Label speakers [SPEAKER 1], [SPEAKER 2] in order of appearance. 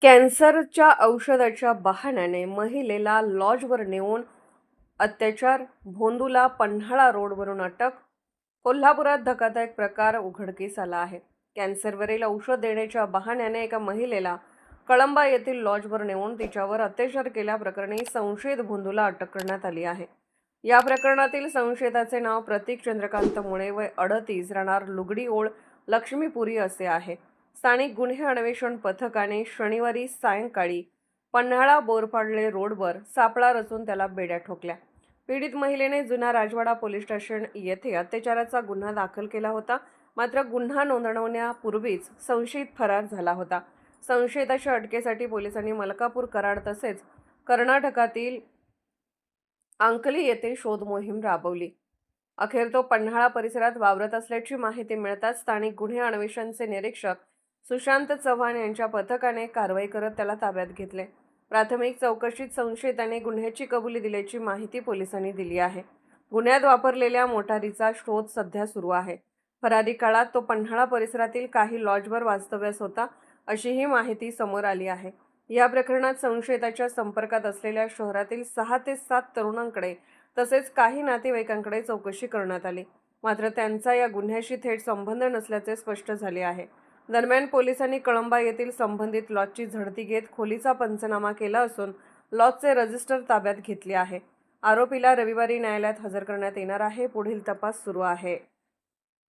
[SPEAKER 1] कॅन्सरच्या औषधाच्या बहाण्याने महिलेला लॉजवर नेऊन अत्याचार, भोंदूला पन्हाळा रोडवरून अटक. कोल्हापुरात धक्कादायक प्रकार उघडकीस आला आहे. कॅन्सरवरील औषध देण्याच्या बहाण्याने एका महिलेला कळंबा येथील लॉजवर नेऊन तिच्यावर अत्याचार केल्याप्रकरणी संशयित भोंदूला अटक करण्यात आली आहे. या प्रकरणातील संशयिताचे नाव प्रतीक चंद्रकांत मुळे, वय 38, राहणार लुगडी ओळ, लक्ष्मीपुरी असे आहे. स्थानिक गुन्हे अन्वेषण पथकाने शनिवारी सायंकाळी पन्हाळा बोरपाडले रोडवर सापळा रचून त्याला बेड्या ठोकल्या. पीडित महिलेने जुना राजवाडा पोलीस स्टेशन येथे अत्याचाराचा गुन्हा दाखल केला होता. मात्र गुन्हा नोंदवण्यापूर्वीच संशयित फरार झाला होता. संशयिताच्या अटकेसाठी पोलिसांनी मलकापूर, कराड तसेच कर्नाटकातील अंकली येथे शोध मोहीम राबवली. अखेर तो पन्हाळा परिसरात वावरत असल्याची माहिती मिळताच स्थानिक गुन्हे अन्वेषणचे निरीक्षक सुशांत चव्हाण यांच्या पथकाने कारवाई करत त्याला ताब्यात घेतले. प्राथमिक चौकशीत संशयिताने गुन्ह्याची कबुली दिल्याची माहिती पोलिसांनी दिली आहे. गुन्ह्यात वापरलेल्या मोटारीचा शोध सध्या सुरू आहे. फरारी काळात तो पन्हाळा परिसरातील काही लॉजवर वास्तव्यास होता, अशीही माहिती समोर आली आहे. या प्रकरणात संशयिताच्या संपर्कात असलेल्या शहरातील 6 ते 7 तरुणांकडे तसेच काही नातेवाईकांकडे चौकशी करण्यात आली. मात्र त्यांचा या गुन्ह्याशी थेट संबंध नसल्याचे स्पष्ट झाले आहे. दरम्यान पोलिसांनी कळंबा येथील संबंधित लॉजची झडती घेत खोलीचा पंचनामा केला असून लॉजचे रजिस्टर ताब्यात घेतले आहे. आरोपीला रविवारी न्यायालयात हजर करण्यात येणार आहे. पुढील तपास सुरू आहे.